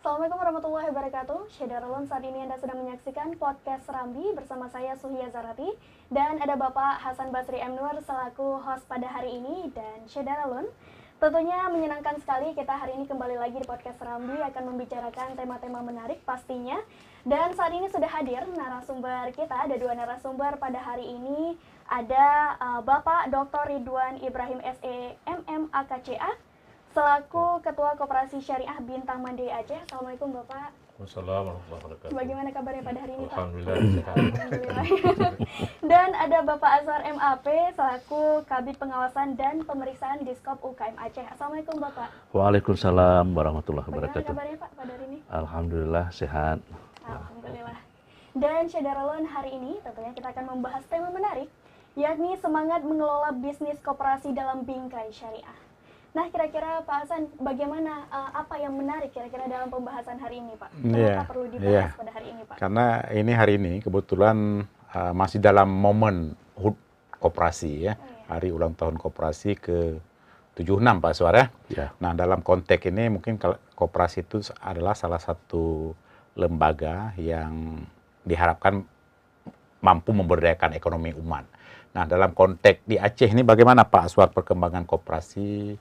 Assalamualaikum warahmatullahi wabarakatuh. Syederalun, saat ini Anda sedang menyaksikan podcast Serambi bersama saya Suhia Zarati dan ada Bapak Hasan Basri M. Nur selaku host pada hari ini. Dan Syederalun, tentunya menyenangkan sekali kita hari ini kembali lagi di podcast Serambi akan membicarakan tema-tema menarik pastinya. Dan saat ini sudah hadir narasumber kita, ada dua narasumber pada hari ini. Ada Bapak Dr. Ridwan Ibrahim SE MM AKCA selaku Ketua Koperasi Syariah Bintang Mandiri Aceh. Assalamualaikum Bapak. Assalamualaikum warahmatullahi wabarakatuh. Bagaimana kabarnya pada hari ini Pak? Alhamdulillah sehat. Alhamdulillah. Dan ada Bapak Azhar MAP selaku Kabid Pengawasan dan Pemeriksaan Diskop UKM Aceh. Assalamualaikum Bapak. Waalaikumsalam warahmatullahi Bagaimana wabarakatuh. kabarnya Pak pada hari ini? Alhamdulillah sehat. Alhamdulillah. Dan Syederalun, hari ini tentunya kita akan membahas tema menarik, yakni semangat mengelola bisnis koperasi dalam bingkai syariah. Nah, kira-kira Pak Hasan, bagaimana, apa yang menarik kira-kira dalam pembahasan hari ini, Pak? Kenapa perlu dibahas pada hari ini, Pak? Karena hari ini kebetulan masih dalam momen HUT koperasi ya, hari ulang tahun koperasi ke-76 Pak Aswar ya. Ya. Nah, dalam konteks ini mungkin koperasi itu adalah salah satu lembaga yang diharapkan mampu memberdayakan ekonomi umat. Nah, dalam konteks di Aceh ini bagaimana Pak Aswar perkembangan koperasi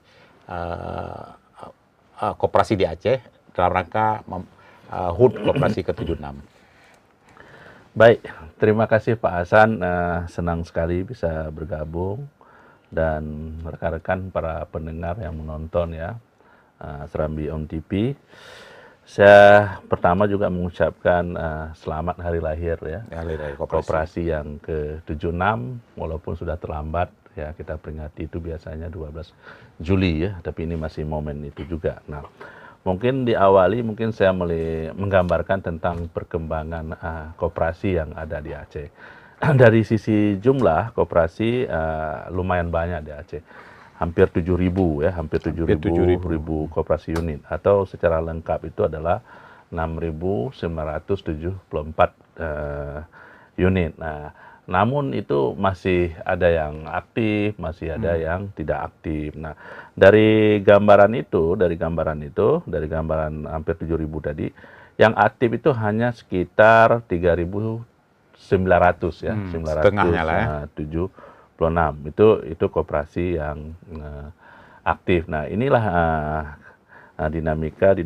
koperasi di Aceh dalam rangka HUT koperasi ke-76? Baik, terima kasih Pak Hasan. Senang sekali bisa bergabung dan rekan-rekan para pendengar yang menonton ya Serambi On TV. Saya pertama juga mengucapkan selamat hari lahir ya. Hari lahir koperasi yang ke-76 walaupun sudah terlambat ya, kita peringati itu biasanya 12 Juli ya, tapi ini masih momen itu juga. Nah, mungkin diawali mungkin saya menggambarkan tentang perkembangan koperasi yang ada di Aceh. Dari sisi jumlah koperasi lumayan banyak di Aceh. Hampir 7.000 ya, hampir 7.000 koperasi unit, atau secara lengkap itu adalah 6.974 unit. Nah, namun itu masih ada yang aktif, masih ada yang tidak aktif. Nah, dari gambaran hampir 7.000 tadi, yang aktif itu hanya sekitar 3.900 ya, 976. Itu koperasi yang aktif. Nah, inilah dinamika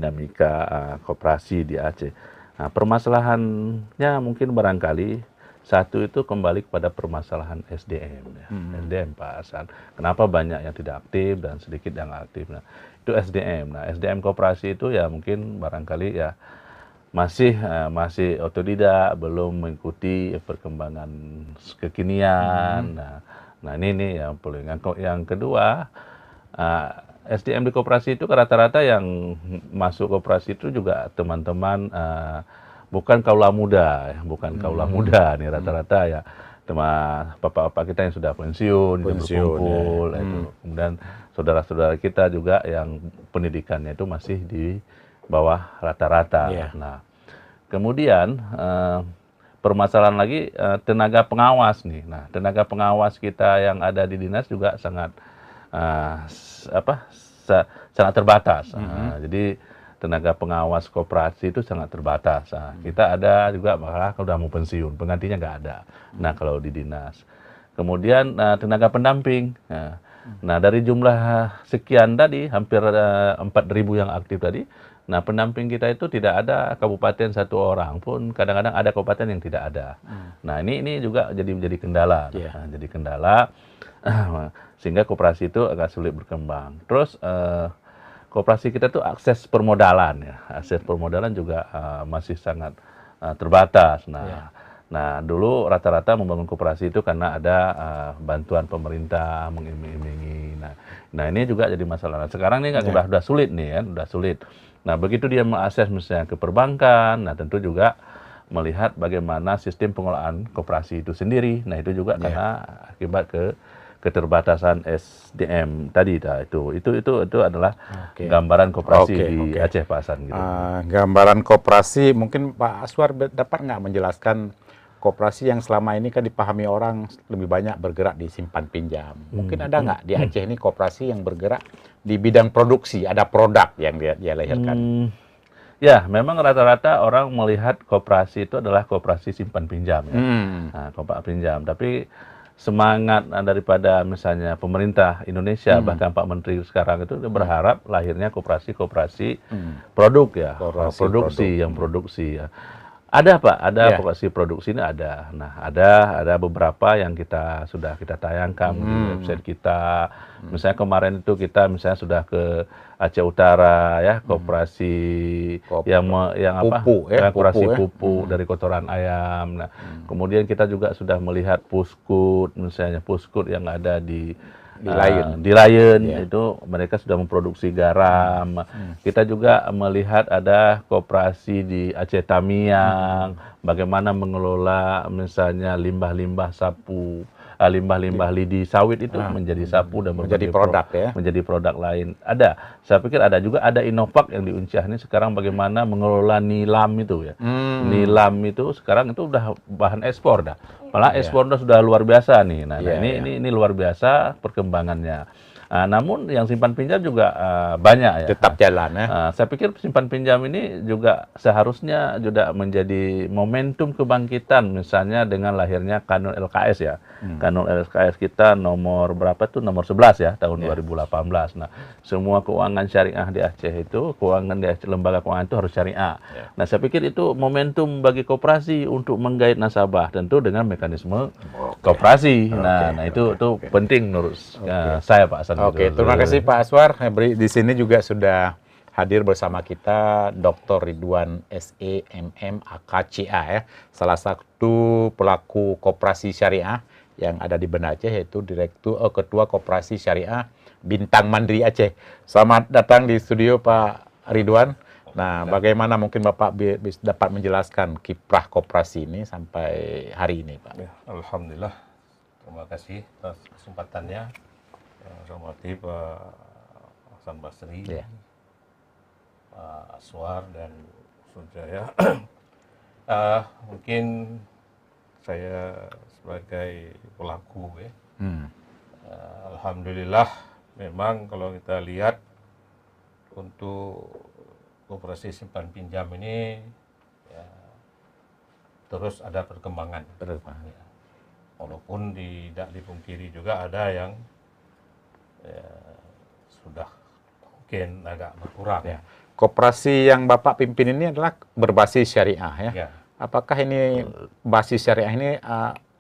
koperasi di Aceh. Nah, permasalahannya mungkin barangkali satu itu kembali kepada permasalahan SDM ya. SDM Pak Hasan. Kenapa banyak yang tidak aktif dan sedikit yang aktif? Nah, itu SDM. Nah, SDM koperasi itu ya mungkin barangkali ya masih otodidak, belum mengikuti perkembangan kekinian. Nah ini yang paling. Yang kedua, SDM di koperasi itu rata-rata yang masuk koperasi itu juga teman-teman bukan kaula muda, nih rata-rata ya, bapak-bapak kita yang sudah pensiun berkumpul, ya. Kemudian saudara-saudara kita juga yang pendidikannya itu masih di bawah rata-rata. Yeah. Nah, kemudian permasalahan lagi tenaga pengawas nih. Nah, tenaga pengawas kita yang ada di dinas juga sangat sangat terbatas. Jadi tenaga pengawas koperasi itu sangat terbatas. Nah, kita ada juga malah kalau udah mau pensiun, penggantinya nggak ada. Nah, kalau di dinas. Kemudian tenaga pendamping. Nah, dari jumlah sekian tadi, hampir 4.000 yang aktif tadi, nah pendamping kita itu tidak ada kabupaten satu orang pun, kadang-kadang ada kabupaten yang tidak ada. Nah, ini juga menjadi kendala. Nah, jadi kendala sehingga koperasi itu agak sulit berkembang. Terus koperasi kita tuh akses permodalan ya. Akses permodalan juga masih sangat terbatas. Nah, dulu rata-rata membangun koperasi itu karena ada bantuan pemerintah mengiming-imingi. Nah, ini juga jadi masalah. Nah, sekarang ini udah sulit nih ya, udah sulit. Nah, begitu dia mengakses misalnya ke perbankan, nah tentu juga melihat bagaimana sistem pengelolaan koperasi itu sendiri. Nah, itu juga karena akibat keterbatasan SDM tadi. Itu adalah gambaran koperasi di Aceh Pak Hasan. Gitu. Gambaran koperasi mungkin Pak Aswar dapat nggak menjelaskan koperasi yang selama ini kan dipahami orang lebih banyak bergerak di simpan pinjam. Mungkin ada nggak di Aceh ini koperasi yang bergerak di bidang produksi, ada produk yang dia lahirkan? Ya, memang rata-rata orang melihat koperasi itu adalah koperasi simpan pinjam ya. Nah, koperasi pinjam. Tapi semangat daripada misalnya pemerintah Indonesia bahkan Pak Menteri sekarang itu berharap lahirnya koperasi-koperasi produk ya, Koperasi produksi produk. yang produksi ya. Ada Pak, ada Ya. koperasi produksi ini ada. Nah, ada beberapa yang sudah kita tayangkan di website kita. Misalnya kemarin itu kita misalnya sudah ke Aceh Utara ya, koperasi yang apa? Pupuk ya, Koperasi pupuk ya. pupuk dari kotoran ayam. Nah, kemudian kita juga sudah melihat puskut, misalnya puskut yang ada di Lion. di Lion Ya. itu mereka sudah memproduksi garam. Kita juga melihat ada koperasi di Aceh Tamiang, bagaimana mengelola misalnya limbah-limbah sapu, limbah-limbah lidi sawit itu menjadi sapu dan Menjadi berbagai produk ya. menjadi produk lain. Ada, saya pikir ada juga ada Inovac yang di Unciah ini sekarang bagaimana mengelola nilam itu ya. Nilam itu sekarang itu udah bahan ekspor dah. Malah ekspornya sudah luar biasa nih. Nah, Iya, ini luar biasa perkembangannya. Namun yang simpan pinjam juga banyak ya. Tetap jalan ya. Saya pikir simpan pinjam ini juga seharusnya juga menjadi momentum kebangkitan, misalnya dengan lahirnya Kanun LKS ya. Kanun LKS kita nomor berapa tuh? Nomor 11 ya, tahun 2018. Nah, semua keuangan syariah di Aceh itu, keuangan di Aceh, lembaga keuangan itu harus syariah. Nah, saya pikir itu momentum bagi koperasi untuk menggait nasabah, tentu dengan mekanisme koperasi. Nah, itu penting menurut saya Pak Hasan. Oke, terima kasih Pak Aswar. Di sini juga sudah hadir bersama kita Dr. Ridwan SE MM AKCA ya, salah satu pelaku koperasi syariah yang ada di Banda Aceh, yaitu Ketua Koperasi Syariah Bintang Mandiri Aceh. Selamat datang di studio Pak Ridwan. Nah, bagaimana mungkin Bapak dapat menjelaskan kiprah koperasi ini sampai hari ini, Pak? Ya, alhamdulillah. Terima kasih atas kesempatannya. Saya hormati Pak Hasan Basri, Ya. Pak Aswar dan Sunjaya. Mungkin saya sebagai pelaku ya. Alhamdulillah, memang kalau kita lihat untuk koperasi simpan pinjam ini ya, terus ada perkembangan. Ya. Walaupun tidak dipungkiri juga ada yang ya, sudah mungkin agak berkurang. Ya. Koperasi yang Bapak pimpin ini adalah berbasis syariah ya. Ya. Apakah ini basis syariah ini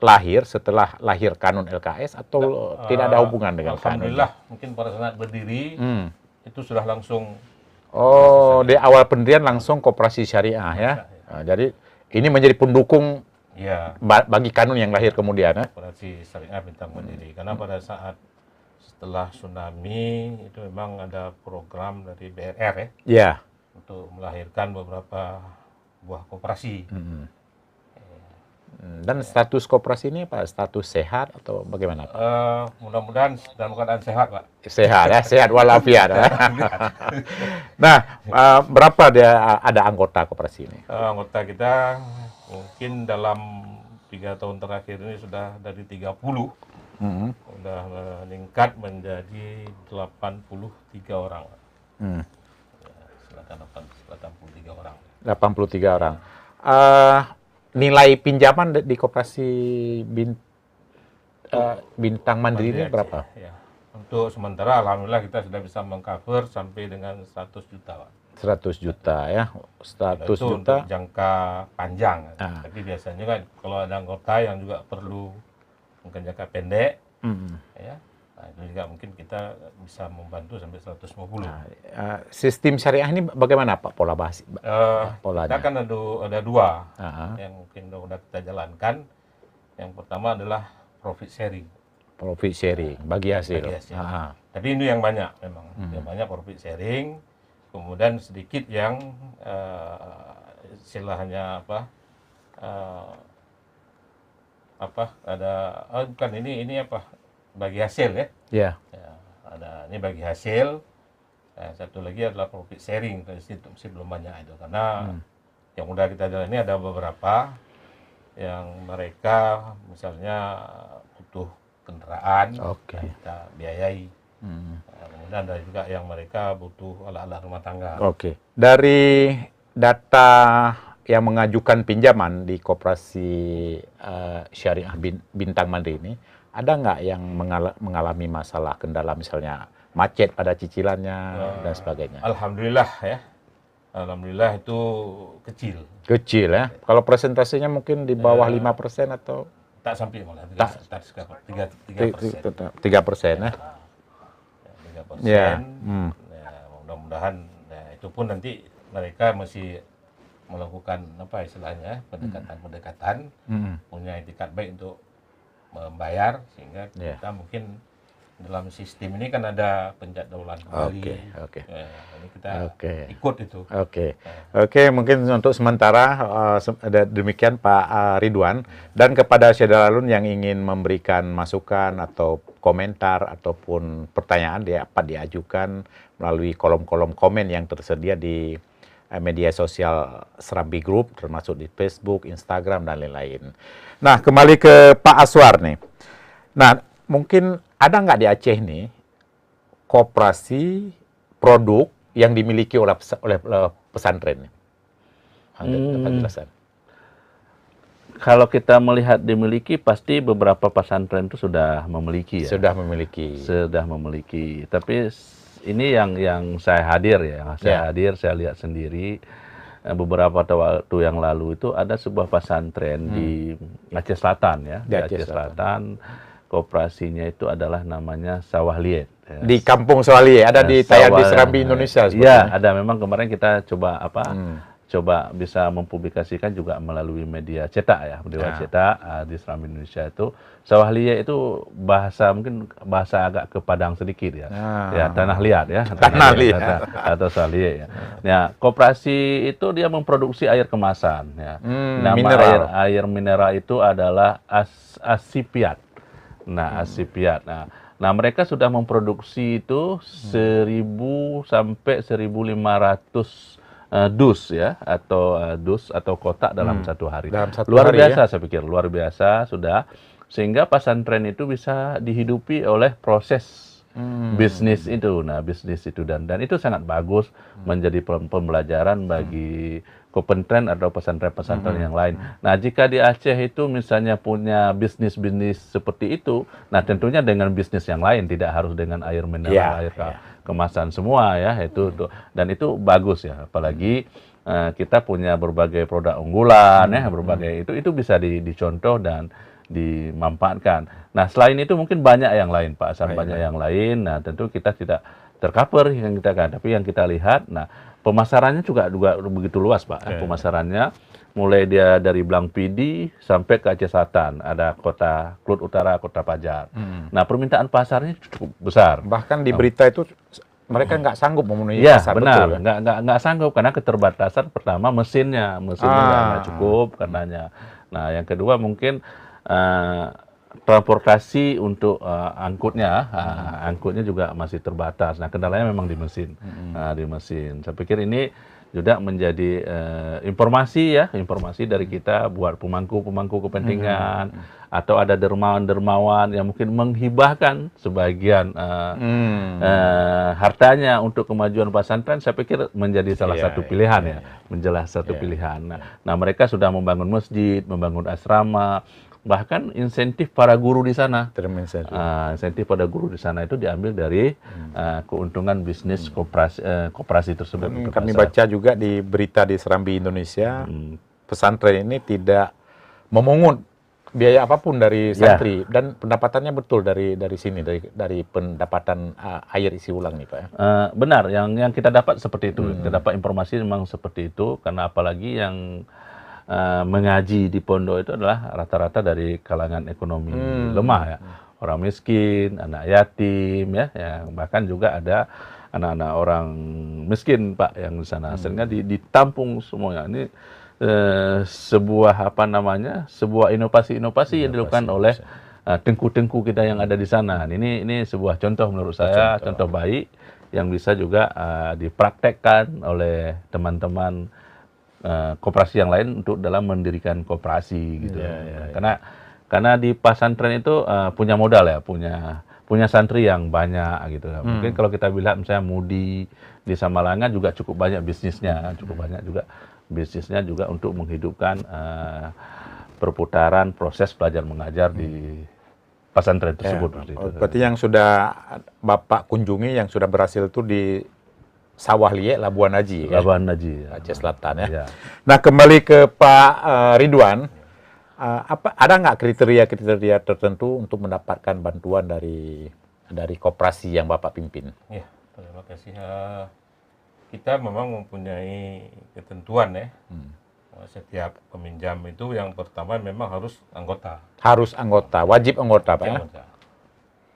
lahir setelah lahir Kanun LKS atau tidak ada hubungan dengan Kanun? Alhamdulillah, mungkin pada saat berdiri itu sudah langsung. Oh, di awal pendirian langsung koperasi syariah ya. Nah, jadi ini menjadi pendukung Ya, bagi Kanun yang lahir kemudian ya. koperasi syariah Bintang Mandiri. Karena pada saat setelah tsunami itu memang ada program dari BRR ya Ya. untuk melahirkan beberapa buah koperasi. Dan status koperasi ini apa? Status sehat atau bagaimana, Pak? Mudah-mudahan dalam keadaan sehat, Pak. Sehat ya, sehat walafiat. Ya. Nah, berapa ada anggota koperasi ini? Anggota kita mungkin dalam 3 tahun terakhir ini sudah dari 30 sudah meningkat menjadi 83 orang. Silakan 83 orang. 83 orang. Nilai pinjaman di koperasi Bintang Mandiri ini berapa? Ya. Untuk sementara alhamdulillah kita sudah bisa mengcover sampai dengan 100 juta, Pak. 100 juta ya. 100 Itu juta. untuk jangka panjang. Ah. Tapi biasanya kan kalau ada anggota yang juga perlu mungkin jangka pendek, ya, nah, itu juga mungkin kita bisa membantu sampai 150. Sistem syariah ini bagaimana Pak pola bahas? Kita polanya? kan ada dua Ah, yang mungkin udah kita jalankan. Yang pertama adalah profit sharing. profit sharing, bagi hasil. Bagi hasil. Ah, Tapi ini yang banyak memang, yang banyak profit sharing. Kemudian sedikit yang istilahnya ada bukan ini apa bagi hasil ya. ya. Ya, ada ini bagi hasil. Satu lagi adalah profit sharing, itu masih belum banyak itu karena yang udah kita jalan ini ada beberapa yang mereka misalnya butuh kendaraan, Oke. kita biayai. Kemudian ada juga yang mereka butuh alat-alat rumah tangga. Oke. Dari data yang mengajukan pinjaman di Koperasi Syariah Bintang Mandiri ini, ada nggak yang mengalami masalah kendala misalnya macet pada cicilannya dan sebagainya? Alhamdulillah ya. Alhamdulillah itu kecil. Kecil ya. Kalau presentasinya mungkin di bawah 5% atau Tak sampai malah 3%. 3% ya. 3%. Ya. Ya, mudah-mudahan ya, itu pun nanti mereka masih melakukan apa istilahnya pendekatan, punya etikat baik untuk membayar sehingga kita mungkin dalam sistem ini kan ada penjadwalan kembali. Oke. Ya, ini kita ikut itu. Oke, mungkin untuk sementara demikian Pak Ridwan, dan kepada Syederalun yang ingin memberikan masukan atau komentar ataupun pertanyaan dapat diajukan melalui kolom-kolom komen yang tersedia di media sosial Serambi Group, termasuk di Facebook, Instagram, dan lain-lain. Nah, kembali ke Pak Aswar nih. Nah, mungkin ada nggak di Aceh nih koperasi produk yang dimiliki oleh pesantren? Dapat jelasan. Kalau kita melihat dimiliki, pasti beberapa pesantren itu sudah memiliki ya. Sudah memiliki. Tapi ini yang saya hadir ya, saya lihat sendiri beberapa waktu yang lalu itu ada sebuah pesantren di Aceh Selatan ya, di Aceh Selatan. Koperasinya itu adalah namanya Sawah Liet. Ya. Di Kampung Sawah Liet, ada di tayang di Serambi Indonesia. Iya, ada. Memang kemarin kita coba coba bisa mempublikasikan juga melalui media cetak ya, media cetak di Serambi Indonesia itu. Sawah Liat itu mungkin bahasa agak ke Padang sedikit ya. Ya, tanah liat ya. Tanah liat atau Sawah Liat ya. Ya, koperasi itu dia memproduksi air kemasan ya. Nama mineral. air mineral itu adalah Asipiat. Nah, Asipiat. Nah, mereka sudah memproduksi itu 1.000 sampai 1.500 dus ya, atau kotak dalam satu hari. Luar biasa ya? Saya pikir luar biasa sudah, sehingga pesantren itu bisa dihidupi oleh proses bisnis itu. Nah, bisnis itu dan itu sangat bagus menjadi pembelajaran bagi kopentren atau pesantren-pesantren yang lain. Nah, jika di Aceh itu misalnya punya bisnis-bisnis seperti itu, nah tentunya dengan bisnis yang lain, tidak harus dengan air mineral, air kemasan semua ya, dan itu bagus ya, apalagi kita punya berbagai produk unggulan ya, berbagai itu bisa dicontoh dan dimanfaatkan. Nah, selain itu mungkin banyak yang lain Pak Hasan, banyak yang lain. Nah, tentu kita tidak tercover yang kita kan, tapi yang kita lihat, nah pemasarannya juga begitu luas Pak. Pemasarannya mulai dia dari Blang Pidi sampai ke Aceh Selatan, ada kota Klut Utara, Kota Pajar. Nah, permintaan pasarnya cukup besar. Bahkan di berita itu mereka nggak sanggup memenuhi pasar. Benar, betul, nggak sanggup karena keterbatasan. Pertama mesinnya nggak cukup karenanya. Nah, yang kedua mungkin transportasi untuk angkutnya juga masih terbatas. Nah, kendalanya memang di mesin. Saya pikir ini juga menjadi informasi dari kita buat pemangku kepentingan, atau ada dermawan yang mungkin menghibahkan sebagian hartanya untuk kemajuan pesantren. Saya pikir menjadi salah satu pilihan ya, menjelas satu pilihan. Nah, mereka sudah membangun masjid, membangun asrama. Bahkan insentif para guru di sana, insentif pada guru di sana itu diambil dari keuntungan bisnis koperasi tersebut. Kami baca juga di berita di Serambi Indonesia, pesantren ini tidak memungut biaya apapun dari santri, dan pendapatannya betul dari sini, dari pendapatan air isi ulang nih Pak ya. Benar, yang kita dapat seperti itu. Kita dapat informasi memang seperti itu, karena apalagi yang mengaji di pondok itu adalah rata-rata dari kalangan ekonomi lemah ya, orang miskin, anak yatim ya, bahkan juga ada anak-anak orang miskin Pak yang di sana, sehingga ditampung semuanya. Ini sebuah sebuah inovasi yang dilakukan oleh tengku-tengku kita yang ada di sana. Ini sebuah contoh menurut saya, contoh baik yang bisa juga dipraktekkan oleh teman-teman koperasi yang lain untuk dalam mendirikan koperasi gitu. Karena di pesantren itu punya modal ya, punya punya santri yang banyak gitu. Mungkin kalau kita bilang misalnya Mudi di Samalanga juga cukup banyak bisnisnya, juga untuk menghidupkan perputaran proses belajar mengajar di pesantren tersebut. Berarti yang sudah Bapak kunjungi yang sudah berhasil itu di Sawah Liek, Labuan Haji, Labuan Haji, Aceh Selatan ya. Ya. Nah, kembali ke Pak Ridwan, ada nggak kriteria-kriteria tertentu untuk mendapatkan bantuan dari koperasi yang Bapak pimpin? Ya, terima kasih. Kita memang mempunyai ketentuan ya. Setiap peminjam itu yang pertama memang harus anggota. Harus anggota, wajib anggota, Pak. Anggota.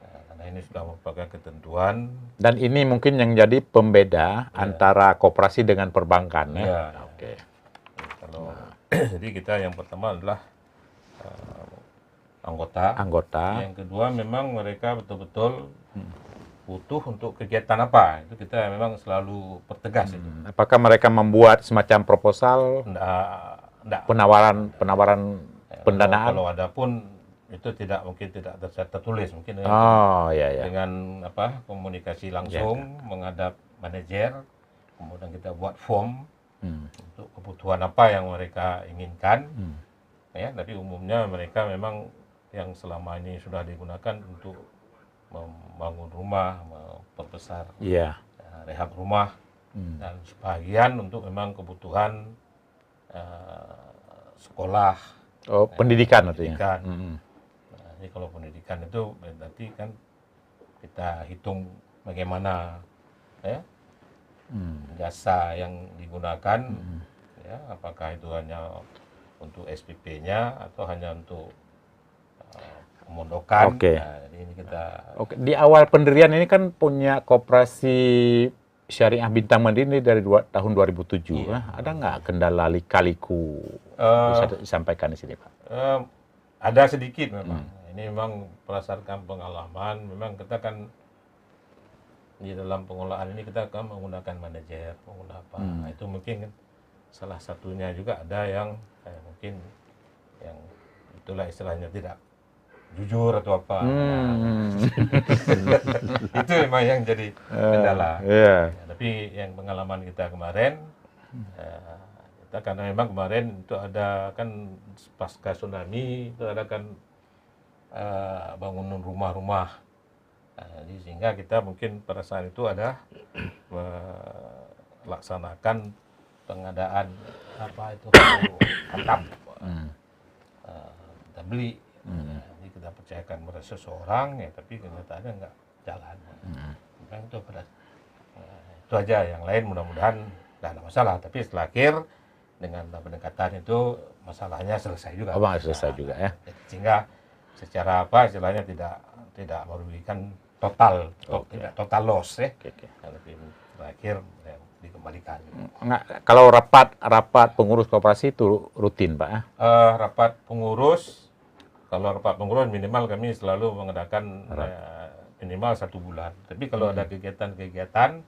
Nah, karena ini sudah merupakan ketentuan. Dan ini mungkin yang jadi pembeda antara koperasi dengan perbankan ya. Ya. Oke. Kalau jadi kita yang pertama adalah anggota. Yang kedua memang mereka betul-betul butuh untuk kegiatan apa, itu kita memang selalu pertegas itu. Apakah mereka membuat semacam proposal, Enggak. penawaran pendanaan? Kalau ada pun itu mungkin tidak tertulis, mungkin dengan komunikasi langsung menghadap manajer, kemudian kita buat form untuk kebutuhan apa yang mereka inginkan. Ya, tapi umumnya mereka memang yang selama ini sudah digunakan untuk membangun rumah, memperbesar rehab rumah, dan sebagian untuk memang kebutuhan sekolah. Pendidikan artinya. Nah, jadi kalau pendidikan itu berarti kan kita hitung bagaimana jasa yang digunakan, ya, apakah itu hanya untuk SPP-nya atau hanya untuk pemondokan. Nah, ini kita. Di awal pendirian ini kan punya koperasi Syariah Bintang Mandiri dari tahun 2007. Ada nggak kendala lika-liku bisa disampaikan di sini, Pak? Ada sedikit memang. Ini memang berdasarkan pengalaman. Memang kita kan di dalam pengolahan ini kita kan menggunakan manajer, menggunakan apa. Nah, itu mungkin salah satunya juga ada yang mungkin yang itulah istilahnya tidak jujur atau apa. Itu memang yang jadi kendala. Ya, tapi yang pengalaman kita kemarin, kita karena memang kemarin itu ada kan pasca tsunami itu ada kan bangunan rumah-rumah. Jadi sehingga kita mungkin pada saat itu ada melaksanakan pengadaan atap, kita beli. Jadi kita percayakan pada seseorang ya, tapi kenyataannya nggak jalan. Itu aja, yang lain mudah-mudahan nggak ada masalah. Tapi setelah akhir dengan pendekatan itu masalahnya selesai juga. Selesai juga ya. Sehingga secara istilahnya tidak merugikan total, tidak total loss ya. Tapi terakhir ya, dikembalikan. Kalau rapat pengurus koperasi itu rutin, Pak? Rapat pengurus. Kalau rapat pengurus minimal kami selalu mengadakan minimal 1 bulan. Tapi kalau ada kegiatan-kegiatan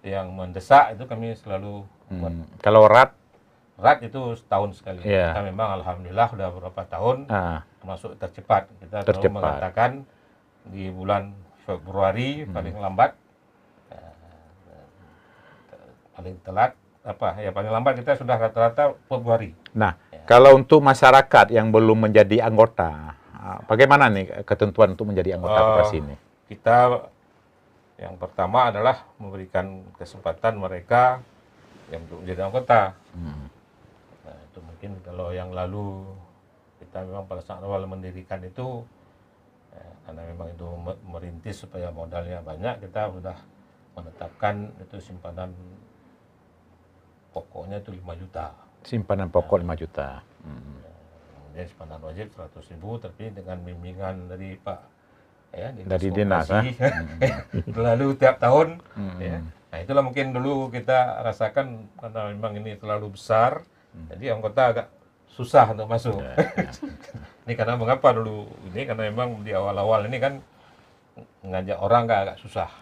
yang mendesak itu kami selalu buat. Kalau RAT itu setahun sekali. Kita memang alhamdulillah sudah beberapa tahun termasuk tercepat. Kita selalu mengatakan di bulan Februari paling lambat, paling telat paling lambat kita sudah rata-rata Februari. Nah, kalau untuk masyarakat yang belum menjadi anggota, bagaimana nih ketentuan untuk menjadi anggota koperasi ini? Kita yang pertama adalah memberikan kesempatan mereka yang untuk menjadi anggota. Nah, itu mungkin kalau yang lalu kita memang pada saat awal mendirikan itu, karena memang itu merintis supaya modalnya banyak, kita sudah menetapkan itu simpanan pokoknya itu 5 juta. Simpanan pokok 5 juta. Kemudian simpanan wajib 100.000, tapi dengan bimbingan dari Pak dari dinas. Lalu tiap tahun. Nah, itulah mungkin dulu kita rasakan karena memang ini terlalu besar, jadi anggota agak susah untuk masuk. Ini karena mengapa dulu ini, karena memang di awal-awal ini kan ngajak orang agak susah.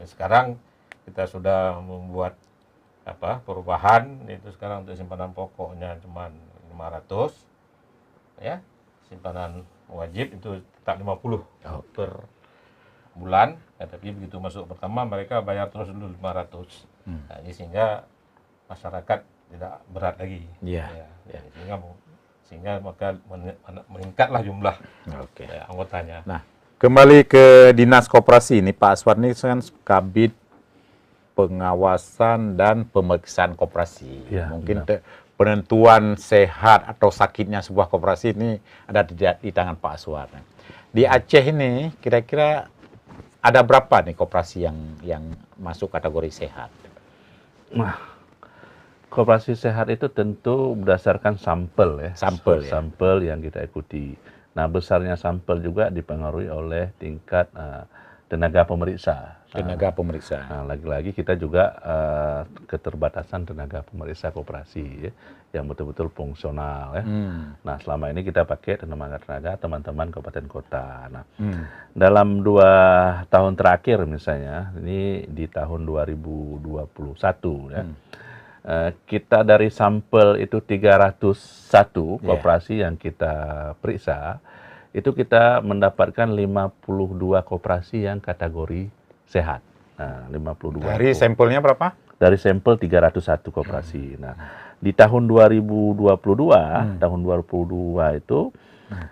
Sekarang kita sudah membuat perubahan, itu sekarang untuk simpanan pokoknya cuma 500 ya, simpanan wajib itu tetap 50 per bulan, tapi begitu masuk pertama mereka bayar terus dulu 500. Nah, jadi sehingga masyarakat tidak berat lagi. Iya. Ya, sehingga maka meningkatlah jumlah anggotanya. Nah, kembali ke Dinas Koperasi ini, Pak Aswar ini kan Kabid Pengawasan dan Pemeriksaan Koperasi. Ya, mungkin penentuan sehat atau sakitnya sebuah koperasi ini ada di tangan Pak Aswar. Di Aceh ini kira-kira ada berapa nih koperasi yang masuk kategori sehat? Nah, koperasi sehat itu tentu berdasarkan sampel ya. Sampel yang kita ikuti. Nah, besarnya sampel juga dipengaruhi oleh tingkat tenaga pemeriksa. Nah, lagi-lagi kita juga keterbatasan tenaga pemeriksa koperasi ya, yang betul-betul fungsional ya. Nah, selama ini kita pakai tenaga teman-teman kabupaten kota. Nah, dalam 2 tahun terakhir misalnya, ini di tahun 2021 ya, kita dari sampel itu 301 koperasi yang kita periksa, itu kita mendapatkan 52 koperasi yang kategori sehat. Nah, 52. Dari sampelnya berapa? Dari sampel 301 koperasi. Nah, di tahun 2022, tahun 2022 itu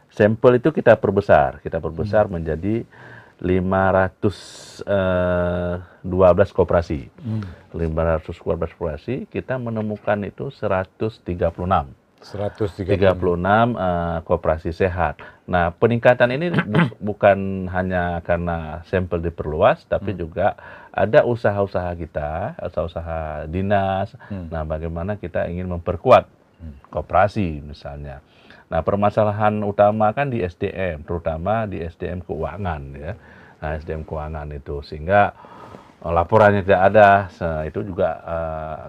sampel itu kita perbesar menjadi 512 koperasi. 512 koperasi, kita menemukan itu 136 koperasi sehat. Nah, peningkatan ini bukan hanya karena sampel diperluas, tapi juga ada usaha-usaha kita, usaha-usaha dinas. Nah, bagaimana kita ingin memperkuat koperasi misalnya. Nah, permasalahan utama kan di SDM, terutama di SDM keuangan ya. Nah, SDM keuangan itu sehingga laporannya tidak ada, itu juga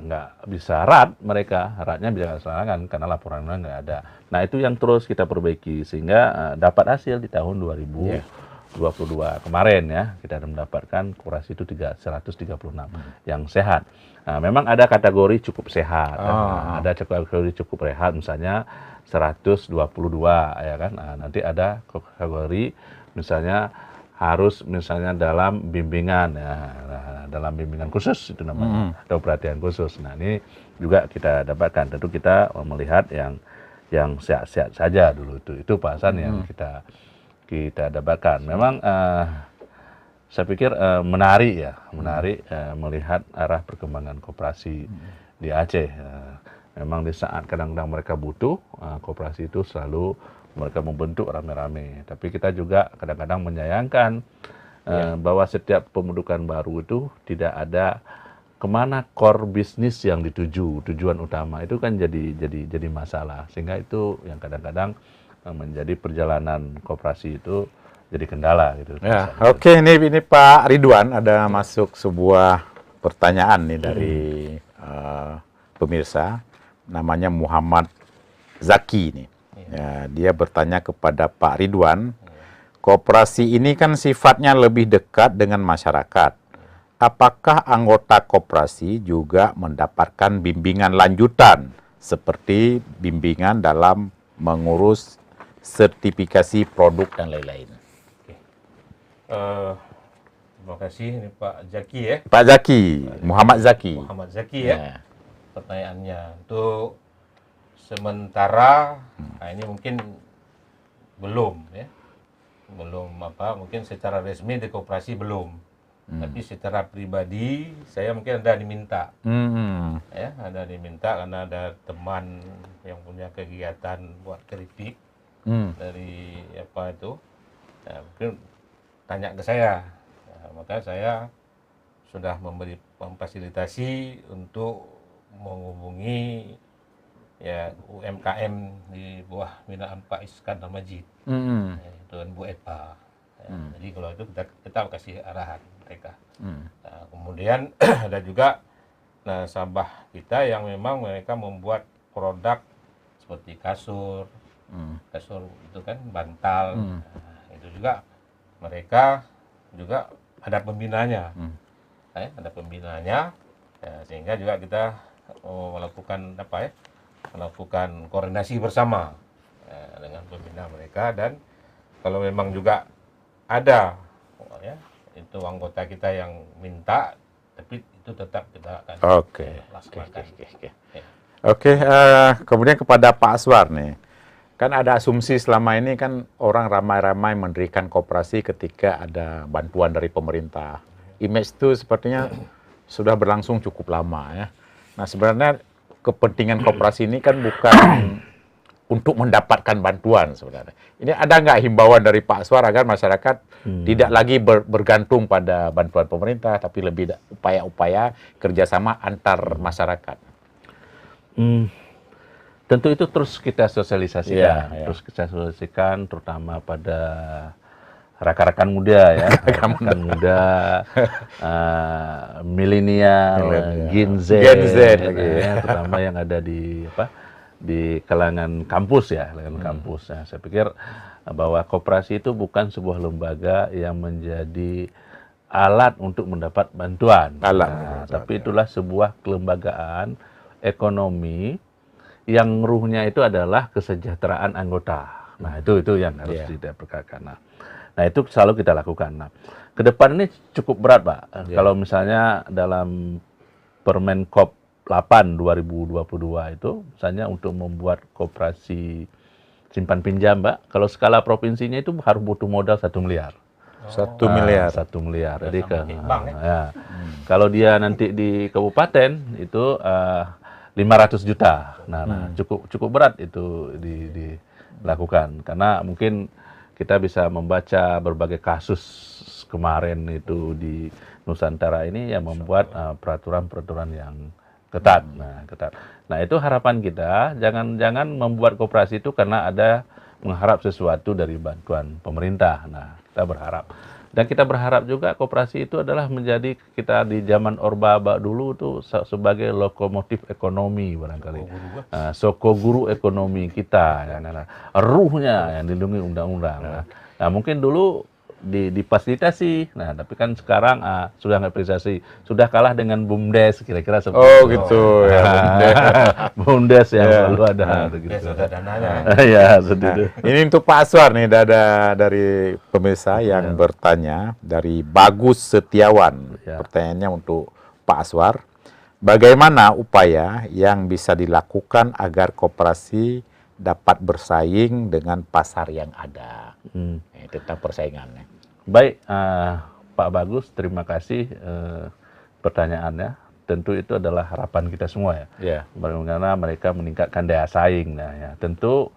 nggak bisa ratnya bisa kesalahan karena laporannya nggak ada. Nah, itu yang terus kita perbaiki sehingga dapat hasil di tahun 2022 kemarin ya, kita mendapatkan koperasi itu 136 yang sehat. Nah, memang ada kategori cukup sehat, ada kategori cukup rehat misalnya 122 ya kan. Nah, nanti ada kategori misalnya harus misalnya dalam bimbingan ya, dalam bimbingan khusus itu namanya, atau perhatian khusus. Nah, ini juga kita dapatkan. Tentu kita melihat yang sehat-sehat saja dulu itu pasan yang kita dapatkan. Memang saya pikir menarik melihat arah perkembangan koperasi di Aceh. Memang di saat kadang-kadang mereka butuh, koperasi itu selalu mereka membentuk rame-rame. Tapi kita juga kadang-kadang menyayangkan bahwa setiap pembentukan baru itu tidak ada kemana core bisnis yang dituju, tujuan utama itu kan jadi masalah. Sehingga itu yang kadang-kadang menjadi perjalanan koperasi itu jadi kendala gitu. Ya, oke, ini Pak Ridwan ada masuk sebuah pertanyaan nih dari pemirsa, namanya Muhammad Zaki nih. Ya, dia bertanya kepada Pak Ridwan, koperasi ini kan sifatnya lebih dekat dengan masyarakat. Apakah anggota koperasi juga mendapatkan bimbingan lanjutan seperti bimbingan dalam mengurus sertifikasi produk dan lain-lain? Terima kasih, ini Pak Zaki ya. Pak Zaki, Muhammad Zaki. Muhammad Zaki ya. Pertanyaannya untuk sementara, nah ini mungkin belum ya, mungkin secara resmi di koperasi belum, tapi secara pribadi saya mungkin ada diminta, ya ada diminta karena ada teman yang punya kegiatan buat keripik dari apa itu, ya, mungkin tanya ke saya, ya, maka saya sudah memfasilitasi untuk menghubungi ya UMKM di bawah binaan Pak Iskandar Majid, dan Bu Epa. Ya, jadi kalau itu kita kasih arahan mereka. Nah, kemudian ada juga nasabah kita yang memang mereka membuat produk seperti kasur itu kan, bantal. Nah, itu juga mereka juga ada pembinanya, ada pembinanya, ya, sehingga juga kita melakukan koordinasi bersama dengan pembina mereka, dan kalau memang juga ada ya, itu anggota kita yang minta, tapi itu tetap kita akan laksanakan. Oke, kemudian kepada Pak Aswar nih, kan ada asumsi selama ini kan orang ramai-ramai mendirikan koperasi ketika ada bantuan dari pemerintah. Image itu sepertinya sudah berlangsung cukup lama ya. Nah sebenarnya kepentingan koperasi ini kan bukan untuk mendapatkan bantuan sebenarnya. Ini ada nggak himbauan dari Pak Aswar agar masyarakat tidak lagi bergantung pada bantuan pemerintah, tapi lebih upaya-upaya kerjasama antar masyarakat? Tentu itu terus kita sosialisasikan, Ya. terus kita sosialisasikan terutama pada rekan-rekan muda ya, rekan muda, milenial, Gen Z, terutama yang ada di kalangan kampus ya, kampus. Nah, saya pikir bahwa koperasi itu bukan sebuah lembaga yang menjadi alat untuk mendapat bantuan, tapi itulah sebuah kelembagaan ekonomi yang ruhnya itu adalah kesejahteraan anggota. Nah, itu yang harus diperkatakan. Nah, itu selalu kita lakukan. Nah, ke depan ini cukup berat, Pak. Kalau misalnya dalam Permenkop 8 2022 itu, misalnya untuk membuat koperasi simpan pinjam, Pak, kalau skala provinsinya itu harus butuh modal 1 miliar. 1 miliar. 1 miliar. Jadi kalau dia nanti di kabupaten itu 500 juta. Nah, cukup berat itu dilakukan karena mungkin kita bisa membaca berbagai kasus kemarin itu di Nusantara ini yang membuat peraturan-peraturan yang ketat. Nah, itu harapan kita, jangan membuat koperasi itu karena ada mengharap sesuatu dari bantuan pemerintah. Nah, kita berharap. Dan kita berharap juga koperasi itu adalah menjadi kita di zaman Orba dulu tuh sebagai lokomotif ekonomi barangkali. Sokoguru ekonomi kita. Ruhnya yang dilindungi undang-undang. Nah, mungkin dulu difasilitasi. Nah, tapi kan sekarang sudah nggak fasilitasi. Sudah kalah dengan BUMDes kira-kira seperti itu. Gitu ya. BUMDes yang selalu ada gitu. Ada dananya. Ya, setuju. Ini untuk Pak Aswar nih, ada dari pemirsa yang bertanya dari Bagus Setiawan. Pertanyaannya untuk Pak Aswar. Bagaimana upaya yang bisa dilakukan agar koperasi dapat bersaing dengan pasar yang ada? Tentang persaingannya. Baik, Pak Bagus, terima kasih pertanyaannya. Tentu itu adalah harapan kita semua ya. Bagaimana mereka meningkatkan daya saing. Nah, ya, tentu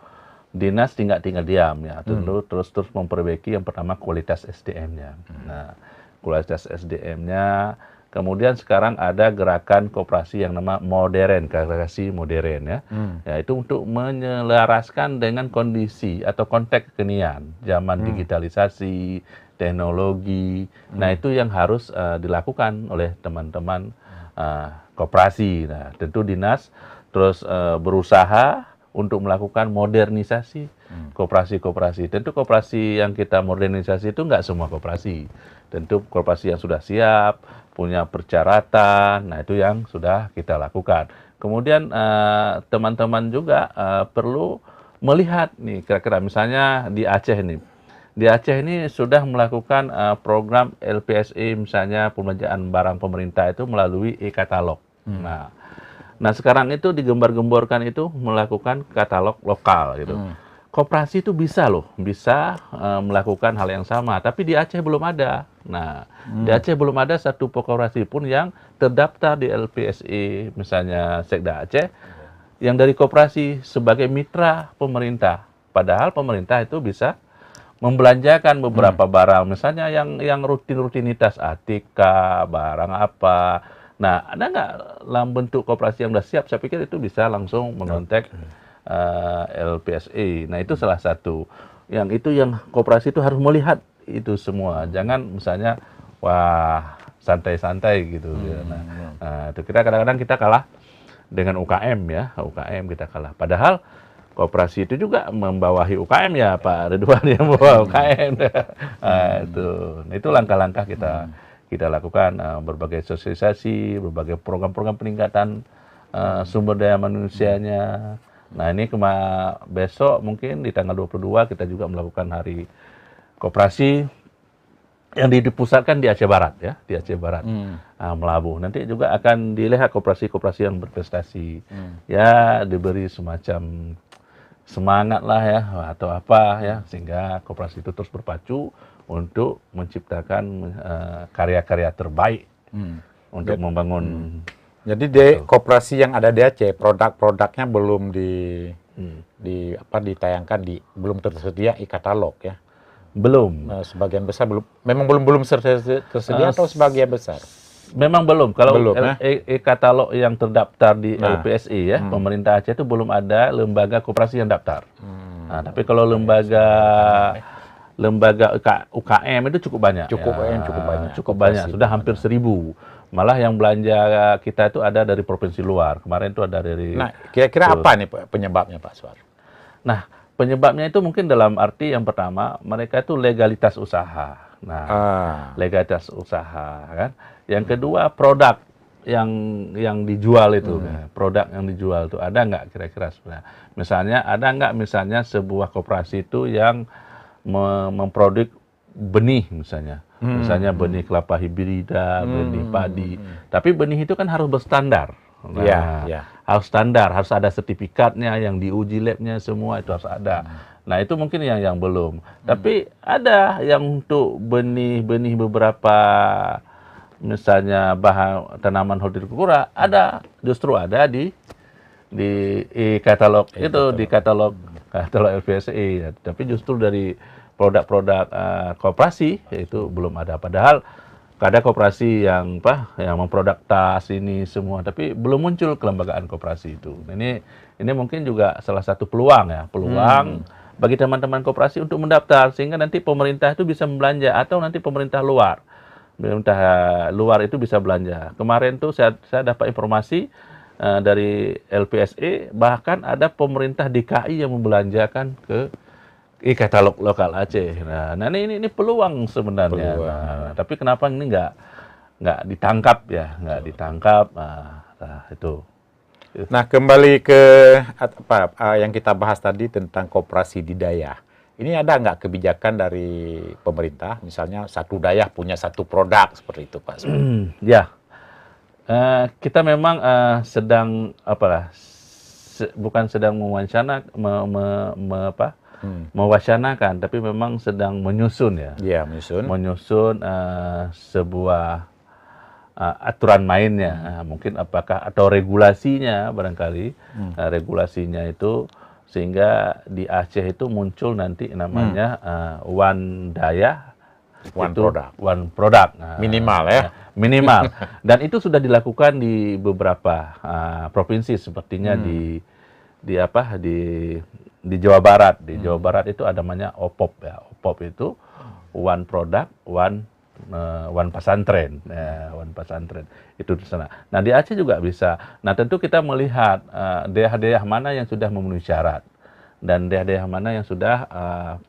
dinas tinggal diam ya. Tentu terus memperbaiki yang pertama kualitas SDM-nya. Nah, kualitas SDM-nya. Kemudian sekarang ada gerakan koperasi yang nama modern, koperasi modern ya. Yaitu untuk menyelaraskan dengan kondisi atau konteks kekinian, zaman digitalisasi, teknologi. Nah, itu yang harus dilakukan oleh teman-teman koperasi. Nah, tentu dinas terus berusaha untuk melakukan modernisasi koperasi-koperasi. Tentu koperasi yang kita modernisasi itu nggak semua koperasi. Tentu koperasi yang sudah siap, punya persyaratan, nah itu yang sudah kita lakukan. Kemudian teman-teman juga perlu melihat nih, kira-kira misalnya di Aceh nih. Di Aceh ini sudah melakukan program LPSE, misalnya pembelanjaan barang pemerintah itu melalui e-katalog. Nah sekarang itu digembar-gemborkan itu melakukan katalog lokal gitu. Koperasi itu bisa melakukan hal yang sama, tapi di Aceh belum ada. Nah, di Aceh belum ada satu koperasi pun yang terdaftar di LPSE, misalnya Sekda Aceh, yang dari koperasi sebagai mitra pemerintah. Padahal pemerintah itu bisa membelanjakan beberapa barang, misalnya yang rutinitas ATK, barang apa. Nah, ada nggak dalam bentuk koperasi yang sudah siap? Saya pikir itu bisa langsung mengontak LPSE. Nah, itu salah satu. Yang koperasi itu harus melihat itu semua. Jangan misalnya wah santai-santai gitu. Nah, itu kita kadang-kadang kita kalah dengan UKM ya. UKM kita kalah. Padahal koperasi itu juga membawahi UKM ya, Pak Ridwan yang membawa UKM. Nah, itu langkah-langkah kita lakukan, berbagai sosialisasi, berbagai program-program peningkatan sumber daya manusianya. Nah, ini besok mungkin di tanggal 22 kita juga melakukan hari koperasi yang dipusatkan di Aceh Barat ya, di Aceh Barat, Melabuh. Nanti juga akan dilihat koperasi-koperasi yang berprestasi, ya diberi semacam semangat lah ya atau apa ya, sehingga koperasi itu terus berpacu untuk menciptakan karya-karya terbaik untuk membangun. Jadi koperasi yang ada di Aceh, produk-produknya belum ditayangkan, belum tersedia e-katalog ya. Belum. Sebagian besar belum tersedia atau sebagian besar? Memang belum. Kalau belum, e-katalog yang terdaftar di LPSI ya, pemerintah Aceh itu belum ada lembaga koperasi yang daftar. Nah, tapi kalau lembaga UKM itu cukup banyak. Cukup banyak. Sudah hampir 1.000. Malah yang belanja kita itu ada dari provinsi luar. Kemarin itu ada dari. Nah, kira-kira apa nih penyebabnya, Pak Aswar? Nah, penyebabnya itu mungkin dalam arti yang pertama, mereka itu legalitas usaha. Nah, legalitas usaha kan. Yang kedua, produk yang dijual itu. Produk yang dijual itu ada nggak kira-kira sebenarnya? Misalnya, ada nggak misalnya sebuah koperasi itu yang memproduksi benih misalnya. Misalnya benih kelapa hibrida, benih padi. Tapi benih itu kan harus berstandar. Nah, harus standar, harus ada sertifikatnya yang diuji labnya, semua itu harus ada. Nah, itu mungkin yang belum. Tapi ada yang untuk benih-benih beberapa, misalnya bahan tanaman hortikultura, justru ada di katalog itu, di katalog LPSI. Tapi justru dari produk-produk koperasi itu belum ada. Padahal ada koperasi yang memproduk tas ini semua, tapi belum muncul kelembagaan koperasi itu. Ini mungkin juga salah satu peluang bagi teman-teman koperasi untuk mendaftar, sehingga nanti pemerintah itu bisa belanja, atau nanti pemerintah luar itu bisa belanja. Kemarin tuh saya dapat informasi dari LPSI, bahkan ada pemerintah DKI yang membelanjakan ke e-katalog lokal Aceh. Nah ini peluang sebenarnya. Nah, tapi kenapa ini nggak ditangkap ya? Nggak ditangkap. Nah, itu. Nah, kembali ke yang kita bahas tadi tentang koperasi di daerah. Ini ada nggak kebijakan dari pemerintah, misalnya satu daerah punya satu produk seperti itu, Pak? Ya, kita memang bukan sedang mewacanakan, tapi memang sedang menyusun ya. Iya, menyusun sebuah aturan mainnya. Mungkin atau regulasinya barangkali. Regulasinya itu sehingga di Aceh itu muncul nanti namanya one daya, one product. Minimal ya. Minimal. Dan itu sudah dilakukan di beberapa provinsi, sepertinya di Jawa Barat. Di Jawa Barat itu ada namanya OPOP ya. OPOP itu one product, one pesantren. One pesantren. Itu di sana. Nah, di Aceh juga bisa. Nah, tentu kita melihat daerah-daerah mana yang sudah memenuhi syarat dan daerah-daerah mana yang sudah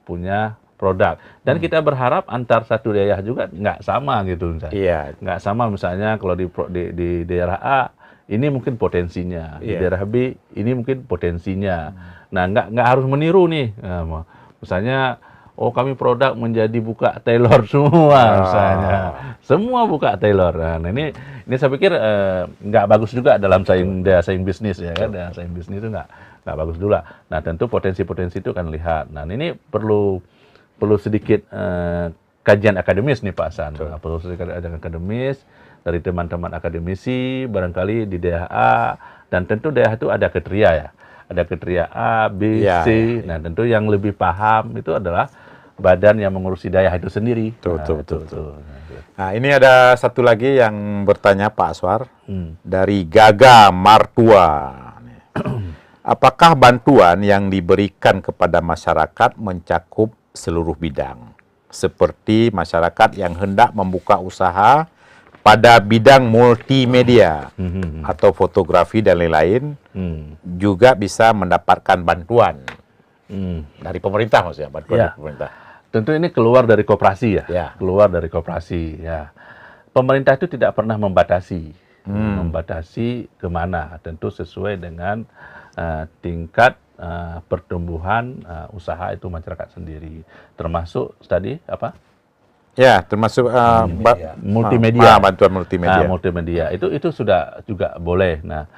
punya produk. Dan kita berharap antar satu daerah juga nggak sama gitu misalnya. Iya. Nggak sama misalnya kalau di daerah A ini mungkin potensinya, di daerah B ini mungkin potensinya. Nah, nggak harus meniru nih. Nah, misalnya, kami produk menjadi buka tailor semua, misalnya. Semua buka tailor. Nah, ini saya pikir nggak bagus juga dalam saing bisnis ya kan. Saing bisnis itu nggak bagus juga. Nah, tentu potensi-potensi itu kan lihat. Nah, ini perlu sedikit kajian akademis nih Pak Hasan. Perlu sedikit kajian akademis dari teman-teman akademisi, barangkali di daerah A, dan tentu daerah itu ada kriteria ya. Ada kriteria A, B, C. Nah, tentu yang lebih paham itu adalah badan yang mengurusi daerah itu sendiri. Betul. Nah, ini ada satu lagi yang bertanya Pak Aswar, dari Gaga Martua. Apakah bantuan yang diberikan kepada masyarakat mencakup seluruh bidang? Seperti masyarakat yang hendak membuka usaha pada bidang multimedia atau fotografi dan lain-lain, juga bisa mendapatkan bantuan dari pemerintah, maksudnya bantuan dari pemerintah. Tentu ini keluar dari koperasi ya. Keluar dari koperasi ya. Pemerintah itu tidak pernah membatasi kemana. Tentu sesuai dengan tingkat pertumbuhan usaha itu masyarakat sendiri, termasuk tadi apa? Ya, termasuk Multimedia. Bantuan multimedia. Multimedia itu sudah juga boleh. Nah,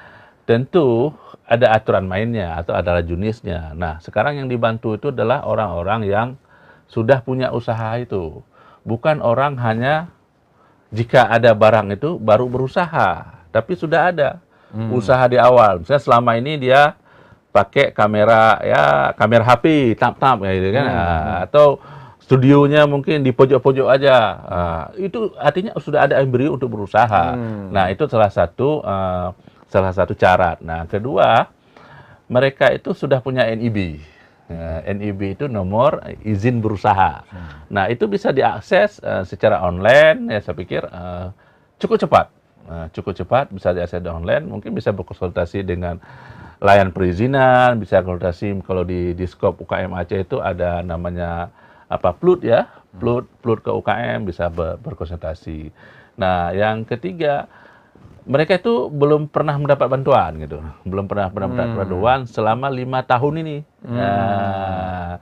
tentu ada aturan mainnya atau ada jenisnya. Nah, sekarang yang dibantu itu adalah orang-orang yang sudah punya usaha itu, bukan orang hanya jika ada barang itu baru berusaha, tapi sudah ada usaha di awal. Misalnya selama ini dia pakai kamera HP, tap gitu kan, atau studionya mungkin di pojok-pojok aja. Itu artinya sudah ada embrio untuk berusaha. Nah, itu salah satu syarat. Nah, kedua, mereka itu sudah punya NIB. NIB itu nomor izin berusaha. Nah, itu bisa diakses secara online, ya saya pikir cukup cepat. Cukup cepat, bisa diakses online, mungkin bisa berkonsultasi dengan layan perizinan, bisa konsultasi kalau di Diskop UKM Aceh itu ada namanya PLUT ya, PLUT ke UKM bisa berkonsultasi. Nah, yang ketiga, mereka itu belum pernah mendapat bantuan gitu, belum pernah mendapat bantuan selama 5 tahun ini. Nah,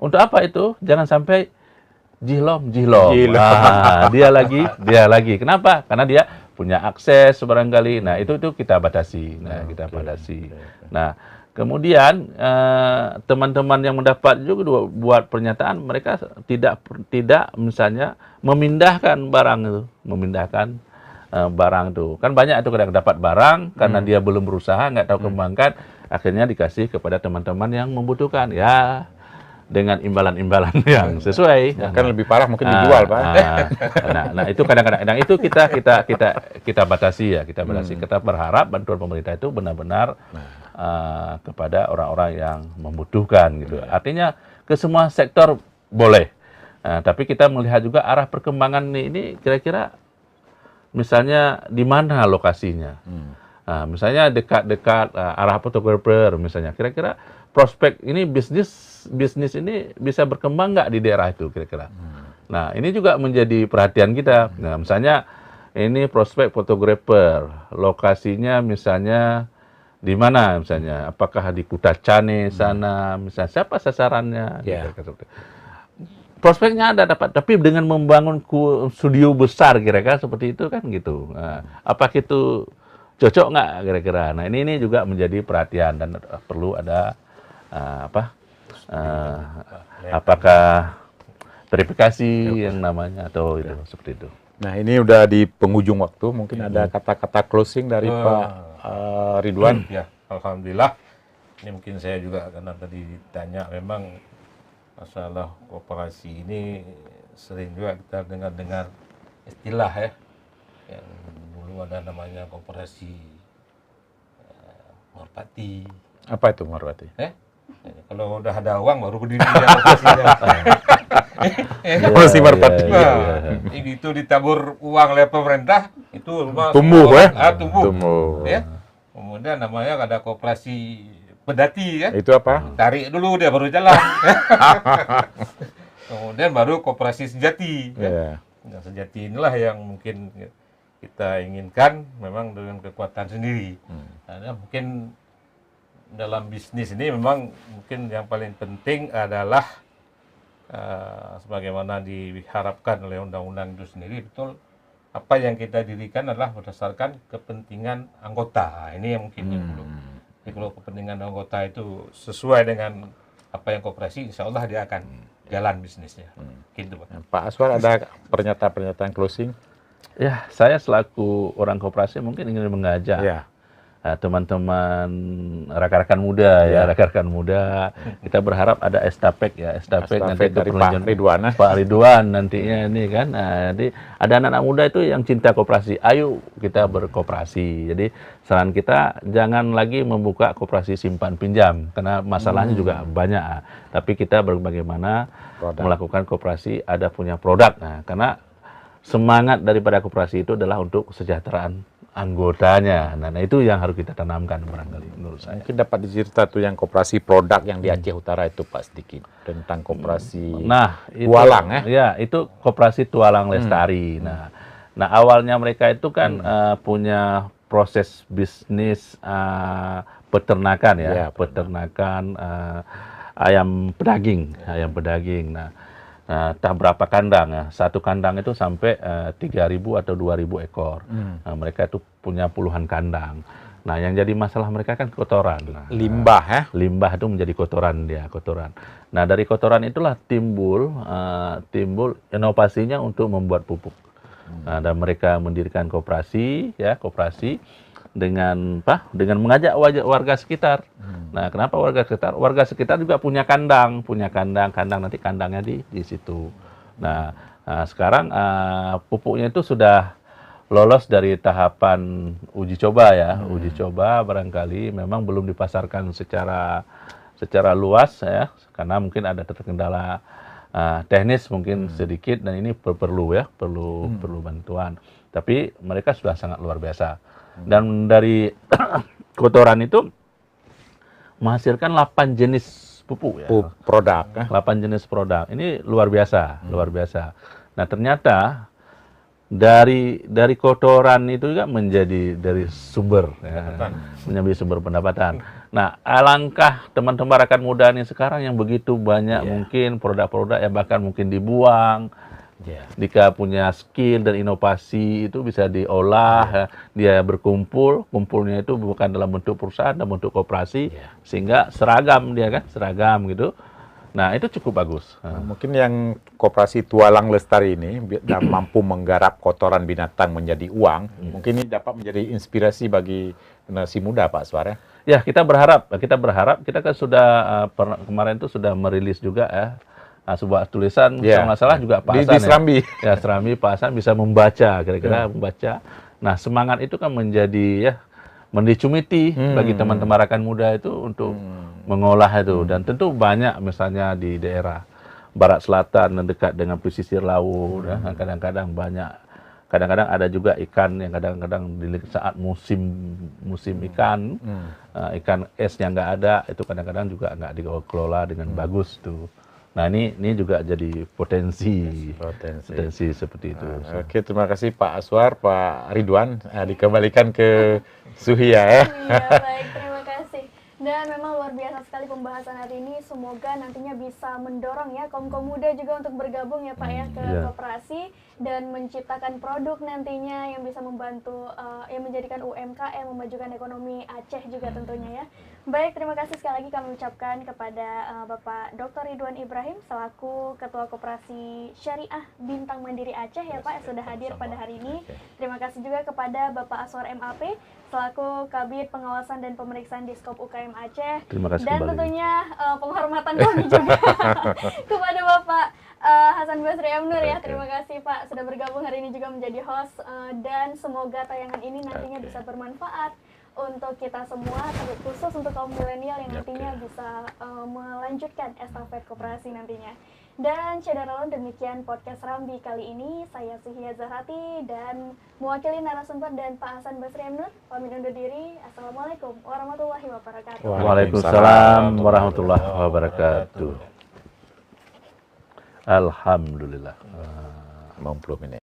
untuk apa itu? Jangan sampai jihlom. Nah, dia lagi. Kenapa? Karena dia punya akses barangkali. Nah, itu kita batasi. Nah, kemudian teman-teman yang mendapat juga buat pernyataan mereka tidak misalnya memindahkan barang itu, barang itu. Kan banyak itu kadang dapat barang karena dia belum berusaha, nggak tahu kembangkan, akhirnya dikasih kepada teman-teman yang membutuhkan. Ya, dengan imbalan-imbalan yang sesuai. Kan lebih parah mungkin dijual, Pak. Nah, itu kadang-kadang itu kita batasi ya, kita batasi. Kita berharap bantuan pemerintah itu benar-benar kepada orang-orang yang membutuhkan gitu. Artinya ke semua sektor boleh. Tapi kita melihat juga arah perkembangan ini kira-kira misalnya di mana lokasinya. Misalnya dekat-dekat arah fotografer misalnya. Kira-kira prospek ini bisnis ini bisa berkembang nggak di daerah itu kira-kira. Nah, ini juga menjadi perhatian kita. Nah, misalnya ini prospek fotografer, lokasinya misalnya di mana misalnya? Apakah di Kutacane sana, misalnya siapa sasarannya? Gitu. Prospeknya ada dapat, tapi dengan membangun studio besar kira-kira seperti itu kan gitu. Nah, apakah itu cocok nggak kira-kira? Nah, ini juga menjadi perhatian dan perlu ada apakah verifikasi yang namanya atau itu seperti itu. Nah, ini udah di penghujung waktu, mungkin ada kata-kata closing dari Pak Ridwan. Ya, alhamdulillah. Ini mungkin saya juga karena tadi ditanya, memang masalah koperasi ini sering juga kita dengar istilah ya, yang dulu ada namanya koperasi Merpati. Apa itu Merpati? Kalau udah ada uang baru berdiri koperasinya. Koperasi Merpati. Itu ditabur uang oleh pemerintah, itu tumbuh tumbuh. Ya. Kemudian namanya ada koperasi pedati ya. Itu apa? Tarik dulu dia baru jalan. Kemudian baru koperasi sejati. Nah, sejati inilah yang mungkin kita inginkan memang dengan kekuatan sendiri. Karena mungkin dalam bisnis ini memang mungkin yang paling penting adalah sebagaimana diharapkan oleh undang-undang itu sendiri, betul apa yang kita dirikan adalah berdasarkan kepentingan anggota. Ini yang mungkin yang belum. Jadi kalau kepentingan anggota itu sesuai dengan apa yang koperasi, insya Allah dia akan jalan bisnisnya. Gitu, Pak. Pak Aswar, ada pernyataan closing? Ya, saya selaku orang koperasi mungkin ingin mengajak teman-teman rekan-rekan muda rekan-rekan muda, kita berharap ada estafet nanti dari Pak Ridwan nantinya ini kan. Nah, jadi ada anak-anak muda itu yang cinta koperasi, ayo kita berkoperasi. Jadi saran kita jangan lagi membuka koperasi simpan pinjam karena masalahnya juga banyak. Tapi kita bagaimana melakukan koperasi ada punya produk. Nah, karena semangat daripada koperasi itu adalah untuk kesejahteraan anggotanya. Nah, itu yang harus kita tanamkan barangkali menurut saya. Mungkin dapat dicerita tuh yang koperasi produk yang di Aceh Utara itu Pak sedikit tentang koperasi Tualang ya. Itu koperasi Tualang Lestari. Nah, awalnya mereka itu kan punya proses bisnis peternakan ya, Ya, peternakan ayam pedaging. Nah, tak berapa kandang ya, satu kandang itu sampai 3.000 atau 2.000 ekor. Nah, mereka itu punya puluhan kandang. Nah, yang jadi masalah mereka kan kotoran. Nah, Limbah ya. limbah itu menjadi kotoran. Nah, dari kotoran itulah timbul inovasinya untuk membuat pupuk. Nah, dan mereka mendirikan koperasi dengan mengajak warga sekitar. Nah, kenapa warga sekitar? Warga sekitar juga punya kandang nanti kandangnya di situ. Nah, sekarang pupuknya itu sudah lolos dari tahapan uji coba ya. Uji coba barangkali memang belum dipasarkan secara luas ya, karena mungkin ada terkendala teknis mungkin sedikit, dan ini perlu bantuan. Tapi mereka sudah sangat luar biasa. Dan dari kotoran itu menghasilkan 8 jenis pupuk ya. Produk ya. 8 jenis produk. Ini luar biasa. Nah, ternyata dari kotoran itu juga menjadi dari sumber ya, menjadi sumber pendapatan. Nah, alangkah teman-teman rakyat muda ini sekarang yang begitu banyak mungkin produk-produk yang bahkan mungkin dibuang. Jika punya skill dan inovasi itu bisa diolah, ya, dia kumpulnya itu bukan dalam bentuk perusahaan, dalam bentuk koperasi, sehingga seragam gitu. Nah, itu cukup bagus. Mungkin yang koperasi Tualang Lestari ini dan mampu menggarap kotoran binatang menjadi uang, mungkin ini dapat menjadi inspirasi bagi generasi muda, Pak Aswar ya. Ya, kita berharap kita kan sudah kemarin itu sudah merilis juga ya. Sebuah tulisan, kalau nggak salah juga Pak Hasan di Serambi. Ya, Serambi, Pak Hasan bisa membaca, kira-kira membaca. Nah, semangat itu kan menjadi mendicumiti bagi teman-teman rakan muda itu untuk mengolah itu. Dan tentu banyak misalnya di daerah barat selatan yang dekat dengan pesisir laut, kadang-kadang banyak. Kadang-kadang ada juga ikan yang kadang-kadang di saat musim ikan, ikan esnya nggak ada, itu kadang-kadang juga nggak dikelola dengan bagus tuh. Nah, ini juga jadi potensi seperti itu. Oke, terima kasih Pak Aswar, Pak Ridwan. Dikembalikan ke Suhia ya. Iya, baik, terima kasih. Dan memang luar biasa sekali pembahasan hari ini. Semoga nantinya bisa mendorong ya kaum muda juga untuk bergabung ya Pak ya ke koperasi dan menciptakan produk nantinya yang bisa membantu yang menjadikan UMKM, memajukan ekonomi Aceh juga tentunya ya. Baik, terima kasih sekali lagi kami ucapkan kepada Bapak Dr. Ridwan Ibrahim selaku Ketua Koperasi Syariah Bintang Mandiri Aceh ya Pak yang sudah hadir pada hari ini. Terima kasih juga kepada Bapak Aswar MAP selaku Kabid Pengawasan dan Pemeriksaan Diskop UKM Aceh. Terima kasih dan kembali. Tentunya penghormatan kami juga kepada Bapak Hasan Basri M. Nur ya. Terima kasih Pak sudah bergabung hari ini juga menjadi host dan semoga tayangan ini nantinya bisa bermanfaat untuk kita semua, khusus untuk kaum milenial yang nantinya bisa melanjutkan estafet koperasi nantinya. Dan Cederalon, demikian podcast Rambi kali ini. Saya Suhia Zahrati dan mewakili narasumber dan Pak Hasan Basri M. Nur pamit undur diri. Assalamualaikum warahmatullahi wabarakatuh. Waalaikumsalam warahmatullahi wabarakatuh. Alhamdulillah. Mau belum ini?